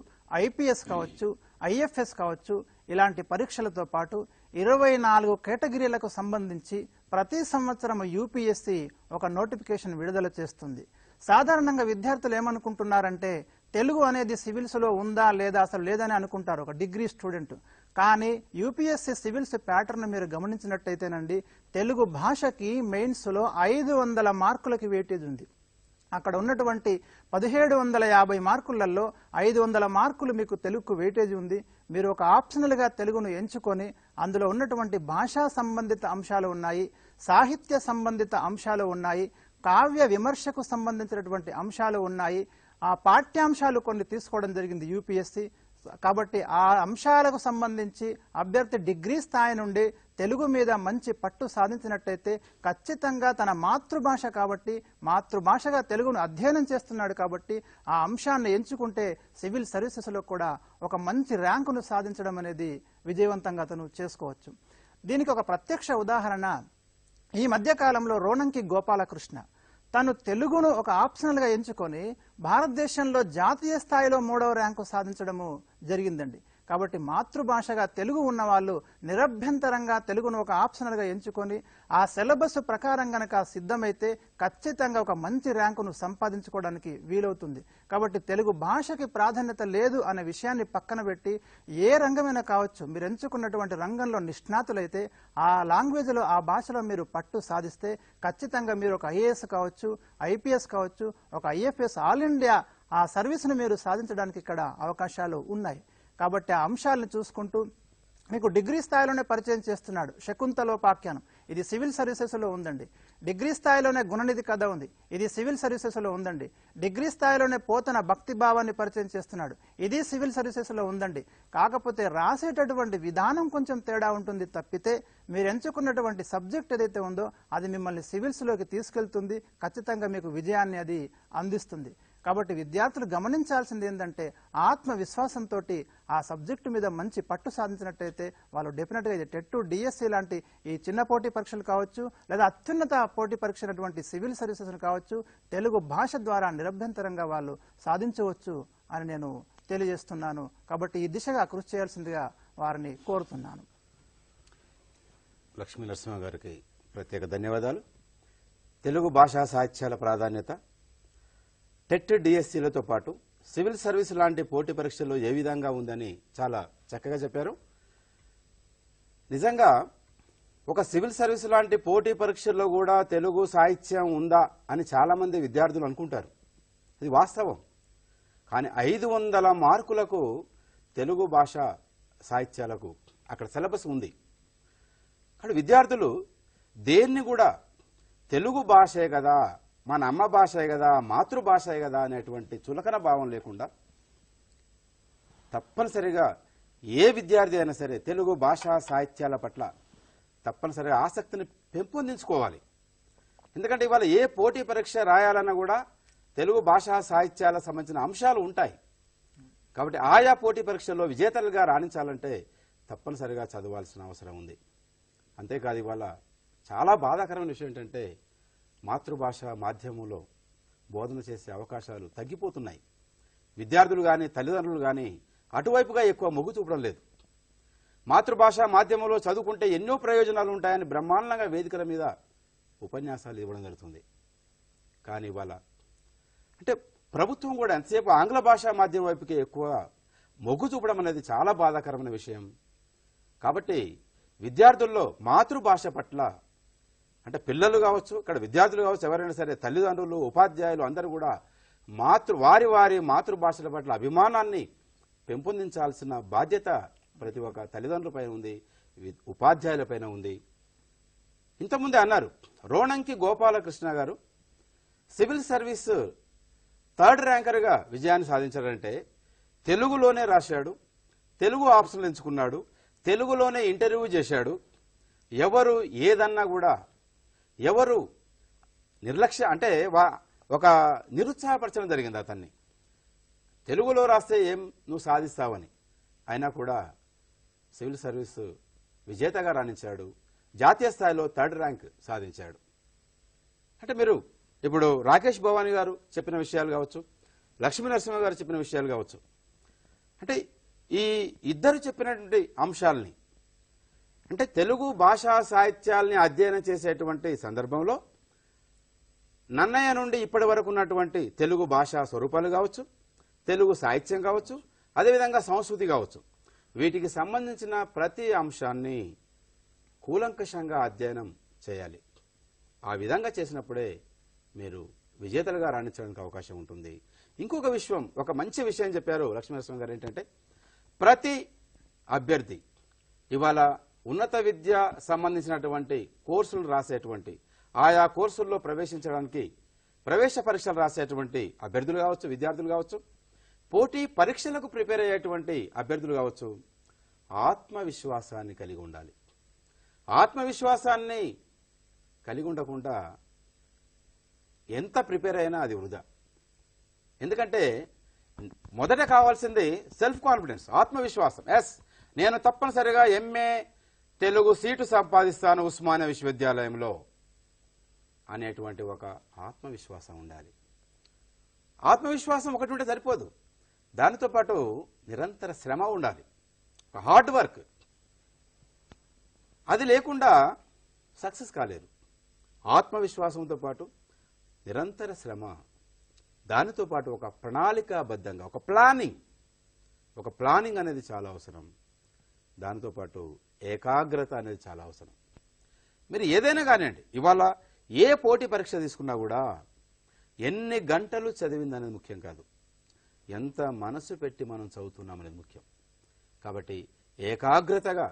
ఐపీఎస్ కావచ్చు, ఐఎఫ్ఎస్ కావచ్చు, ఇలాంటి పరీక్షలతో పాటు 24 కేటగిరీలకు సంబంధించి ప్రతి సంవత్సరం యూపీఎస్సీ ఒక నోటిఫికేషన్ విడుదల చేస్తుంది. సాధారణంగా విద్యార్థులు ఏమనుకుంటున్నారంటే తెలుగు అనేది సివిల్స్లో ఉందా లేదా, అసలు లేదని అనుకుంటారు ఒక డిగ్రీ స్టూడెంట్. కానీ యూపీఎస్సీ సివిల్స్ ప్యాటర్న్ మీరు గమనించినట్టయితేనండి, తెలుగు భాషకి మెయిన్స్లో 500 మార్కులకి వెయిటేజ్ ఉంది. అక్కడ ఉన్నటువంటి 1750 మార్కులలో 500 మార్కులు మీకు తెలుగుకు వెయిటేజ్ ఉంది. మీరు ఒక ఆప్షనల్గా తెలుగును ఎంచుకొని అందులో ఉన్నటువంటి భాషా సంబంధిత అంశాలు ఉన్నాయి, సాహిత్య సంబంధిత అంశాలు ఉన్నాయి, కావ్య విమర్శకు సంబంధించినటువంటి అంశాలు ఉన్నాయి. ఆ పాఠ్యాంశాలు కొన్ని తీసుకోవడం జరిగింది యూపీఎస్సీ. కాబట్టి ఆ అంశాలకు సంబంధించి అభ్యర్థి డిగ్రీ స్థాయి నుండి తెలుగు మీద మంచి పట్టు సాధించినట్టయితే ఖచ్చితంగా తన మాతృభాష కాబట్టి, మాతృభాషగా తెలుగును అధ్యయనం చేస్తున్నాడు కాబట్టి ఆ అంశాన్ని ఎంచుకుంటే సివిల్ సర్వీసెస్లో కూడా ఒక మంచి ర్యాంకును సాధించడం అనేది విజయవంతంగా అతను చేసుకోవచ్చు. దీనికి ఒక ప్రత్యక్ష ఉదాహరణ ఈ మధ్య కాలంలో రోనంకి గోపాలకృష్ణ. తను తెలుగును ఒక ఆప్షనల్గా ఎంచుకొని భారతదేశంలో జాతీయ స్థాయిలో 3వ ర్యాంకు సాధించడము జరిగిందండి. కాబట్టి మాతృభాషగా తెలుగు ఉన్న వాళ్ళు నిరభ్యంతరంగా తెలుగును ఒక ఆప్షనల్గా ఎంచుకొని ఆ సిలబస్ ప్రకారం గనక సిద్ధమైతే ఖచ్చితంగా ఒక మంచి ర్యాంకును సంపాదించుకోవడానికి వీలవుతుంది. కాబట్టి తెలుగు భాషకి ప్రాధాన్యత లేదు అనే విషయాన్ని పక్కన పెట్టి ఏ రంగమైనా కావచ్చు, మీరు ఎంచుకున్నటువంటి రంగంలో నిష్ణాతులైతే ఆ లాంగ్వేజ్లో, ఆ భాషలో మీరు పట్టు సాధిస్తే ఖచ్చితంగా మీరు ఒక ఐఏఎస్ కావచ్చు, ఐపీఎస్ కావచ్చు, ఒక ఐఎఫ్ఎస్ ఆల్ ఇండియా ఆ సర్వీస్ను మీరు సాధించడానికి ఇక్కడ అవకాశాలు ఉన్నాయి. కాబట్టి ఆ అంశాలను చూసుకుంటూ మీకు డిగ్రీ స్థాయిలోనే పరిచయం చేస్తున్నాడు శకుంతలోపాఖ్యానం, ఇది సివిల్ సర్వీసెస్లో ఉందండి. డిగ్రీ స్థాయిలోనే గుణనిధి కథ ఉంది, ఇది సివిల్ సర్వీసెస్లో ఉందండి. డిగ్రీ స్థాయిలోనే పోతన భక్తి భావాన్ని పరిచయం చేస్తున్నాడు, ఇది సివిల్ సర్వీసెస్లో ఉందండి. కాకపోతే రాసేటటువంటి విధానం కొంచెం తేడా ఉంటుంది తప్పితే మీరు ఎంచుకున్నటువంటి సబ్జెక్ట్ ఏదైతే ఉందో అది మిమ్మల్ని సివిల్స్లోకి తీసుకెళ్తుంది, ఖచ్చితంగా మీకు విజయాన్ని అది అందిస్తుంది. కాబట్టి విద్యార్థులు గమనించాల్సింది ఏంటంటే ఆత్మవిశ్వాసంతో ఆ సబ్జెక్టు మీద మంచి పట్టు సాధించినట్టయితే వాళ్ళు డెఫినెట్గా ఇది టెట్, డిఎస్సి లాంటి ఈ చిన్న పోటీ పరీక్షలు కావచ్చు, లేదా అత్యున్నత పోటీ పరీక్ష అయినటువంటి సివిల్ సర్వీసెస్ కావచ్చు, తెలుగు భాష ద్వారా నిరభ్యంతరంగా వాళ్ళు సాధించవచ్చు అని నేను తెలియజేస్తున్నాను. కాబట్టి ఈ దిశగా కృషి చేయాల్సిందిగా వారిని కోరుతున్నాను. లక్ష్మీ నరసింహ గారికి ప్రత్యేక ధన్యవాదాలు. తెలుగు భాషా సాహిత్యాల ప్రాధాన్యత టెట్, డిఎస్సీలతో పాటు సివిల్ సర్వీస్ లాంటి పోటీ పరీక్షల్లో ఏ విధంగా ఉందని చాలా చక్కగా చెప్పారు. నిజంగా ఒక సివిల్ సర్వీస్ లాంటి పోటీ పరీక్షల్లో కూడా తెలుగు సాహిత్యం ఉందా అని చాలామంది విద్యార్థులు అనుకుంటారు. ఇది వాస్తవం. కానీ 500 మార్కులకు తెలుగు భాష సాహిత్యాలకు అక్కడ సిలబస్ ఉంది. అక్కడ విద్యార్థులు దేన్ని కూడా తెలుగు భాషే కదా, మన అమ్మ భాషే కదా, మాతృభాషే కదా అనేటువంటి చులకన భావం లేకుండా తప్పనిసరిగా ఏ విద్యార్థి అయినా సరే తెలుగు భాషా సాహిత్యాల పట్ల తప్పనిసరిగా ఆసక్తిని పెంపొందించుకోవాలి. ఎందుకంటే ఇవాళ ఏ పోటీ పరీక్ష రాయాలన్నా కూడా తెలుగు భాషా సాహిత్యాలకు సంబంధించిన అంశాలు ఉంటాయి. కాబట్టి ఆయా పోటీ పరీక్షల్లో విజేతలుగా రాణించాలంటే తప్పనిసరిగా చదవాల్సిన అవసరం ఉంది. అంతేకాదు ఇవాళ చాలా బాధాకరమైన విషయం ఏంటంటే మాతృభాష మాధ్యమంలో బోధన చేసే అవకాశాలు తగ్గిపోతున్నాయి. విద్యార్థులు కానీ తల్లిదండ్రులు కానీ అటువైపుగా ఎక్కువ మొగ్గు చూపడం లేదు. మాతృభాష మాధ్యమంలో చదువుకుంటే ఎన్నో ప్రయోజనాలు ఉంటాయని బ్రహ్మాండంగా వేదికల మీద ఉపన్యాసాలు ఇవ్వడం జరుగుతుంది. కానీ ఇవాళ అంటే ప్రభుత్వం కూడా ఎంతసేపు ఆంగ్ల భాషా మాధ్యమం వైపుకి ఎక్కువ మొగ్గు చూపడం అనేది చాలా బాధాకరమైన విషయం. కాబట్టి విద్యార్థుల్లో మాతృభాష పట్ల అంటే పిల్లలు కావచ్చు, ఇక్కడ విద్యార్థులు కావచ్చు, ఎవరైనా సరే తల్లిదండ్రులు ఉపాధ్యాయులు అందరూ కూడా వారి వారి మాతృభాషల పట్ల అభిమానాన్ని పెంపొందించాల్సిన బాధ్యత ప్రతి ఒక్క తల్లిదండ్రులపైన ఉంది, ఉపాధ్యాయులపైన ఉంది. ఇంతకుముందే అన్నారు రోణంకి గోపాలకృష్ణ గారు సివిల్ సర్వీస్ 3rd ర్యాంకర్గా విజయాన్ని సాధించారంటే తెలుగులోనే రాశాడు, తెలుగు ఆప్షన్లు ఎంచుకున్నాడు, తెలుగులోనే ఇంటర్వ్యూ చేశాడు. ఎవరు ఏదన్నా కూడా ఎవరు నిర్లక్ష్య అంటే ఒక నిరుత్సాహపరచడం జరిగింది అతన్ని. తెలుగులో రాస్తే ఏం నువ్వు సాధిస్తావని. అయినా కూడా సివిల్ సర్వీస్ విజేతగా రాణించాడు, జాతీయ స్థాయిలో 3rd ర్యాంక్ సాధించాడు. అంటే మీరు ఇప్పుడు రాకేష్ భవానీ గారు చెప్పిన విషయాలు కావచ్చు, లక్ష్మీ నరసింహ గారు చెప్పిన విషయాలు కావచ్చు, అంటే ఈ ఇద్దరు చెప్పినటువంటి అంశాలని అంటే తెలుగు భాషా సాహిత్యాల్ని అధ్యయనం చేసేటువంటి సందర్భంలో నన్నయ్య నుండి ఇప్పటి వరకు ఉన్నటువంటి తెలుగు భాషా స్వరూపాలు కావచ్చు, తెలుగు సాహిత్యం కావచ్చు, అదేవిధంగా సంస్కృతి కావచ్చు, వీటికి సంబంధించిన ప్రతి అంశాన్ని కూలంకషంగా అధ్యయనం చేయాలి. ఆ విధంగా చేసినప్పుడే మీరు విజేతలుగా రాణించడానికి అవకాశం ఉంటుంది. ఇంకొక విషయం, ఒక మంచి విషయం చెప్పారు లక్ష్మీనరసింహ గారు, ఏంటంటే ప్రతి అభ్యర్థి ఇవాళ ఉన్నత విద్య సంబంధించినటువంటి కోర్సులు రాసేటువంటి ఆయా కోర్సుల్లో ప్రవేశించడానికి ప్రవేశ పరీక్షలు రాసేటువంటి అభ్యర్థులు కావచ్చు, విద్యార్థులు కావచ్చు, పోటీ పరీక్షలకు ప్రిపేర్ అయ్యేటువంటి అభ్యర్థులు కావచ్చు, ఆత్మవిశ్వాసాన్ని కలిగి ఉండాలి. ఆత్మవిశ్వాసాన్ని కలిగి ఉండకుండా ఎంత ప్రిపేర్ అయినా అది వృధా. ఎందుకంటే మొదట కావాల్సింది సెల్ఫ్ కాన్ఫిడెన్స్, ఆత్మవిశ్వాసం. నేను తప్పనిసరిగా ఎంఏ తెలుగు సీటు సంపాదిస్తాను ఉస్మానియా విశ్వవిద్యాలయంలో అనేటువంటి ఒక ఆత్మవిశ్వాసం ఉండాలి. ఆత్మవిశ్వాసం ఒకటి ఉంటే సరిపోదు, దానితో పాటు నిరంతర శ్రమ ఉండాలి, హార్డ్ వర్క్. అది లేకుండా సక్సెస్ కాలేరు. ఆత్మవిశ్వాసంతో పాటు నిరంతర శ్రమ, దానితో పాటు ఒక ప్రణాళికాబద్ధంగా ఒక ప్లానింగ్ అనేది చాలా అవసరం. దానితో పాటు ఏకాగ్రత అనేది చాలా అవసరం. మీరు ఏదైనా కానివ్వండి, ఇవాళ ఏ పోటీ పరీక్ష తీసుకున్నా కూడా ఎన్ని గంటలు చదివిందనేది ముఖ్యం కాదు, ఎంత మనసు పెట్టి మనం చదువుతున్నామనేది ముఖ్యం. కాబట్టి ఏకాగ్రతగా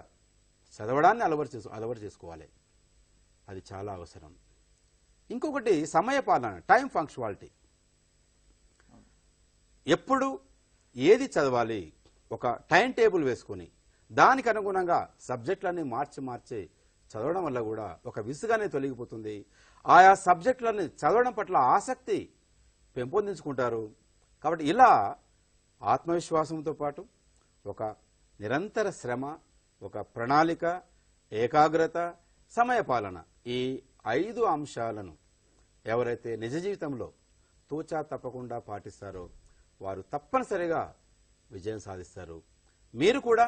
చదవడాన్ని అలవాటు చేసుకోవాలి, అది చాలా అవసరం. ఇంకొకటి సమయపాలన, టైం ఫంక్చువాలిటీ. ఎప్పుడు ఏది చదవాలి ఒక టైం టేబుల్ వేసుకొని దానికి అనుగుణంగా సబ్జెక్టులన్నీ మార్చి చదవడం వల్ల కూడా ఒక విసుగానే తొలగిపోతుంది. ఆయా సబ్జెక్టులని చదవడం పట్ల ఆసక్తి పెంపొందించుకుంటారు. కాబట్టి ఇలా ఆత్మవిశ్వాసంతో పాటు ఒక నిరంతర శ్రమ, ఒక ప్రణాళిక, ఏకాగ్రత, సమయపాలన, ఈ 5 అంశాలను ఎవరైతే నిజ జీవితంలో తూచా తప్పకుండా పాటిస్తారో వారు తప్పనిసరిగా విజయం సాధిస్తారు. మీరు కూడా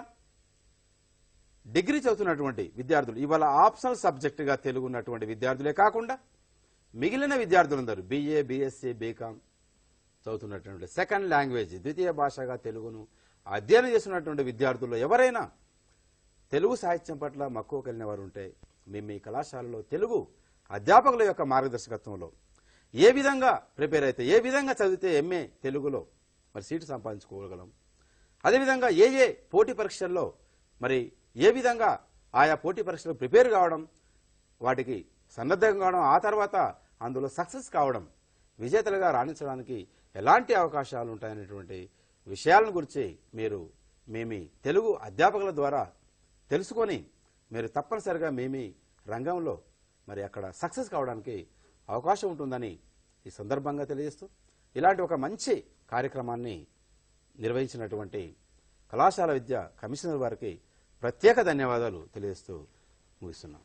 డిగ్రీ చదువుతున్నటువంటి విద్యార్థులు, ఇవాళ ఆప్షనల్ సబ్జెక్టుగా తెలుగు ఉన్నటువంటి విద్యార్థులే కాకుండా మిగిలిన విద్యార్థులందరూ BA, BSc, BCom చదువుతున్నటువంటి సెకండ్ లాంగ్వేజ్, ద్వితీయ భాషగా తెలుగును అధ్యయనం చేస్తున్నటువంటి విద్యార్థుల్లో ఎవరైనా తెలుగు సాహిత్యం పట్ల మక్కువ కలిగిన వారు ఉంటే మీ కళాశాలలో తెలుగు అధ్యాపకుల యొక్క మార్గదర్శకత్వంలో ఏ విధంగా ప్రిపేర్ అయితే, ఏ విధంగా చదివితే ఎంఏ తెలుగులో మరి సీటు సంపాదించుకోగలం, అదేవిధంగా ఏ పోటీ పరీక్షల్లో మరి ఏ విధంగా ఆయా పోటీ పరీక్షలు ప్రిపేర్ కావడం, వాటికి సన్నద్ధంగా కావడం, ఆ తర్వాత అందులో సక్సెస్ కావడం, విజేతలుగా రాణించడానికి ఎలాంటి అవకాశాలు ఉంటాయనేటువంటి విషయాలను గురించి మీరు మీ తెలుగు అధ్యాపకుల ద్వారా తెలుసుకొని మీరు తప్పనిసరిగా రంగంలో మరి అక్కడ సక్సెస్ కావడానికి అవకాశం ఉంటుందని ఈ సందర్భంగా తెలియజేస్తూ ఇలాంటి ఒక మంచి కార్యక్రమాన్ని నిర్వహించినటువంటి కళాశాల విద్యా కమిషనర్ వారికి ప్రత్యేక ధన్యవాదాలు తెలియజేస్తూ ముగిస్తున్నాం.